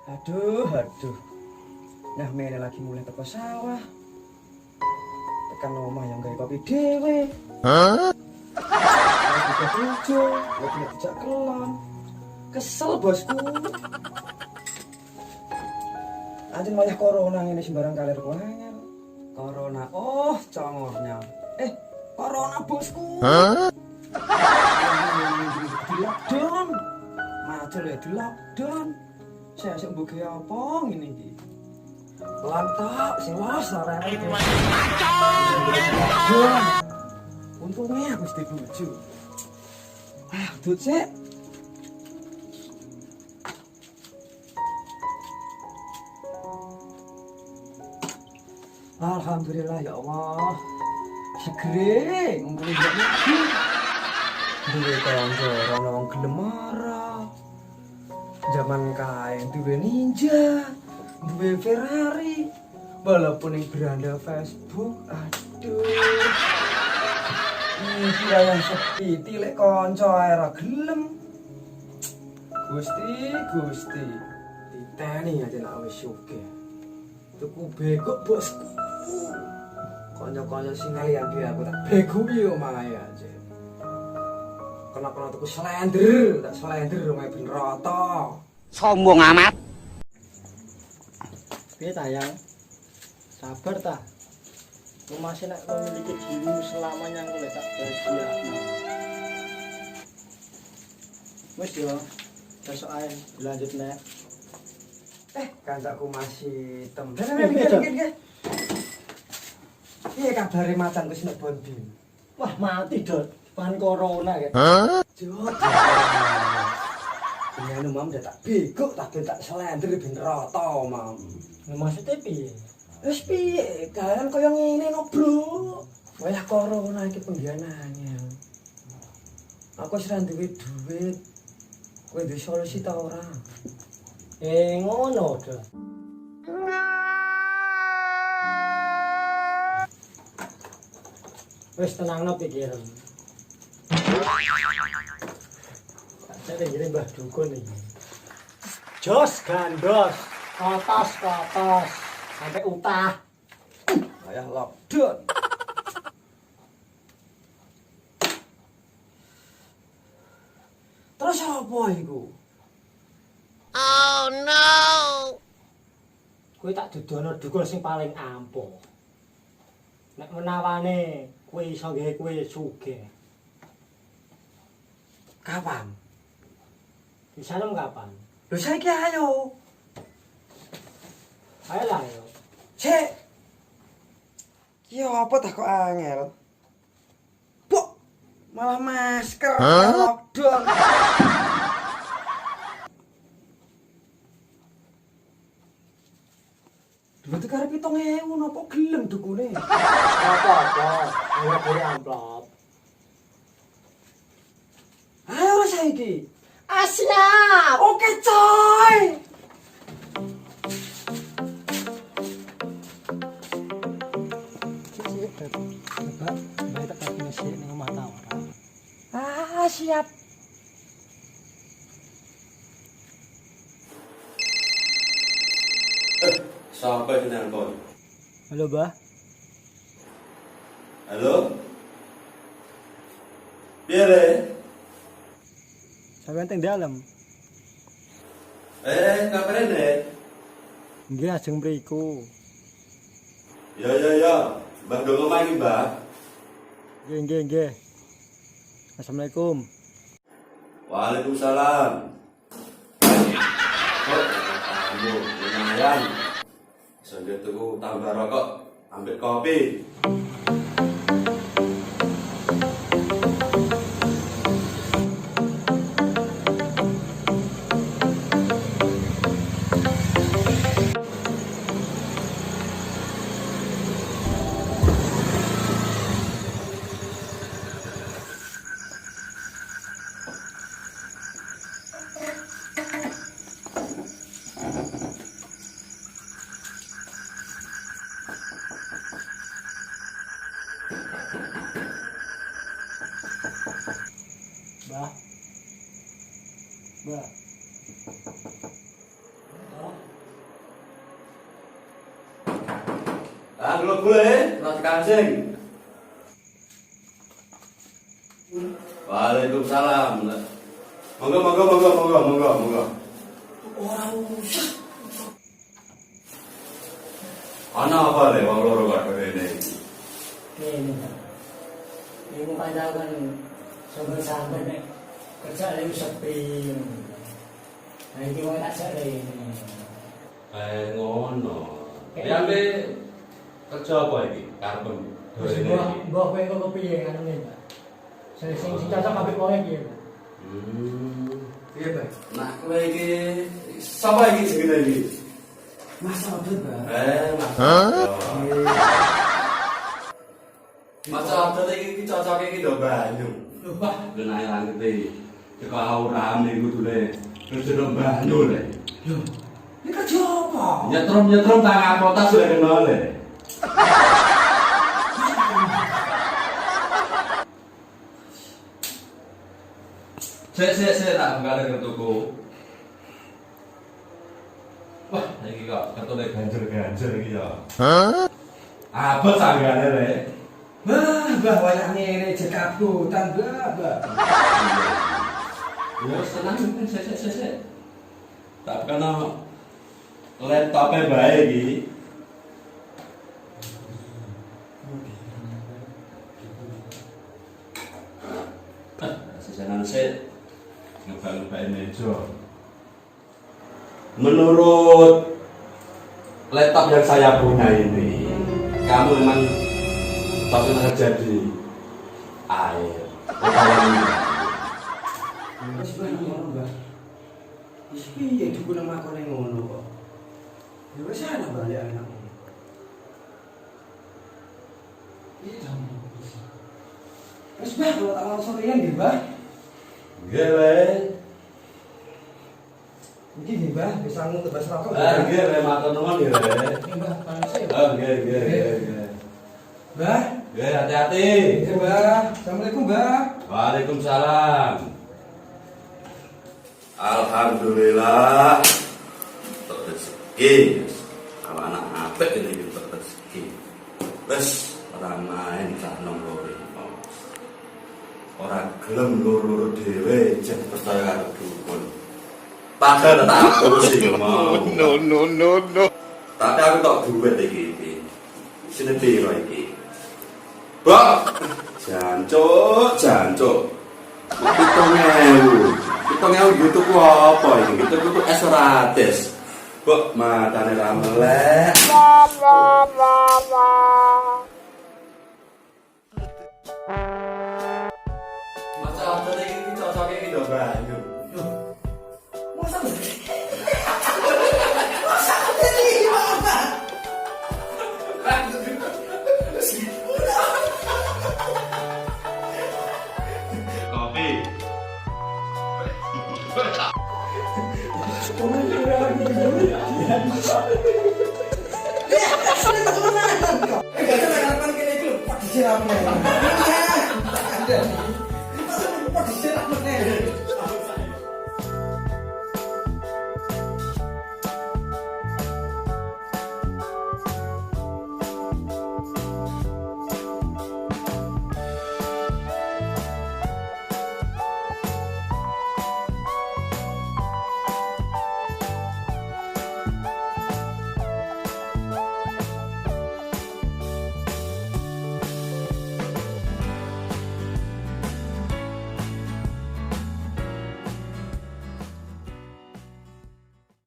Aduh. Nah, mene lagi mulai teko sawah. Tekan omah yang gawe kopi dhewe. Hah? Lagi bojo, lagi dijak kelon. Kesel bosku. Anjing malah corona ngene sembarang kalir ku angel. Corona. Oh, congornya. Corona bosku. Hah? Di lockdown. Macul ya di lockdown. Saya sing mbok apa ngene iki. Lantak sing los ora iki. Untungnya aku mesti bojo. Dut sik. Alhamdulillah ya Allah. Segere ngumpulin iki. Duwe kanca ora wong gelem marah. Zaman kae duwe ninja, duwe Ferrari, walaupun yang beranda Facebook. Aduh. Iki yang sepi, tilek kanca ae ora gelem. Gusti. Diteni aja nek wis sugih. Tuku bego bosku. Kanca-kanca sing ngalian dia aku tak bego iki omahe aja. Kena tuku slender, tak slender omahe ben rata. Sombong amat. Piye ta yang? Sabar ta. Lu masih nak memiliki dirimu selamanya aku tak bahagia. Wis yo, besok ae dilanjut nek. Kancaku masih mikir. Piye kabare macan wis nek bondin? Wah, mati dot. Pan corona ya. Jod. Bener mam dak bego tak slender ben rata mam. Maksudnya piye? Wis piye? Dalan koyo ngene no, Bro. Wayah corona iki penggianane. Aku wis ra duwe duit. Kowe duwe solusi ta ora? Ngono to. Wis tenangno pikiran. Saya ngirim Mbah Dukun iki. Jos gandos, atas ke atas sampai utah. Wayah lockdown. Terus apa iku? Oh no. Kowe tak dudono dukun sing paling ampuh. Nek menawane kowe iso gawe kowe sugih. Kapan? Disanem kapan? Lho saiki ayo. Ayo lah yo. Cek. Yo apa tak kok angel? Bok. Malah masker lockdown. Dulu tuh karep 7.000 napa gelem dukune? Apa-apa, ayo beri amplop. Ayo saiki. Siap. Oke coy. Siap. Sampai di nelpon. Halo, Bah. Halo? Piye? Sampeyan teng dalem. Kabarene? Nggih, ajeng mriku. Ya. Mbah ndonga omah iki, Mbah. Nggih. Assalamualaikum. Waalaikumsalam. Kok kamu lumayan. Sambil tuku tambah rokok, ambil kopi. dulu boleh, rasa kancing. Waalaikumsalam. Monggo. Orang usah. Ana apa le wong loro kok rene iki? Ini Pak. Ini panjangan sampai nek kerja lagi sepi. Nah ini mau tak cari ini. Ngono. Yambe kerja apa iki? Karepmu. Mbok kowe kok kepiye kanune, Pak? Sing cocok ambek kowe iki, Pak. Iya, Pak. Nah, kowe iki sapa iki jenenge iki? Masa abot, Pak. Masa. Masa abot iki cocoke iki lho banyu. Lho, Pak. Genahe langit iki. Teko aurane kudune. Terus ono banyu le. Lho, ini kerja apa? Nyetrum tangan potas lek kena le. Sik tak balik ke toko. Wah, iki kok ketune ganjer-ganjer iki ya. Apa sanggane le? Bah, banyak ngene jekapku, tambah. Ya senang sik. Tak kena laptop-e bae iki. Sesenang sik ngebang-ngebang meja. Menurut laptop yang saya punya ini, kamu memang cocok kerja di air. Wis ngono, Mbah. Wis piye dukun makone ngono kok. Ya wis ana balik anakmu. Iya. Wis Mbah, kalau tak mau sorean nggih, Mbah. Nggih, Le. Iki nggih, Mbah, bisa tebas rokok. Nggih, Le, matur nuwun nggih, Le. Ini Mbak, panas ya. Nggih. Mbah, Nggih, hati-hati. nggih, Mbah. Assalamualaikum, Mbah. Waalaikumsalam. Alhamdulillah. Untuk rezeki. Kalau anak apik ini untuk rezeki. Wes orang main cah nomor orang gelem loro-loro dhewe jen percaya karo dukun. Padahal tak aku sih mau. No. Tapi aku tok duit iki. Sine piro iki? Bok. Jancuk. 7.000 gitu ku apa iki? Gitu ku es 100. Bok matane ra melek. Masa apa iki cocoke iki lho banyu. Masa ini, Mama? Kopi. Gak ada harapan kene iki lho, Pak disiramnya. Ada.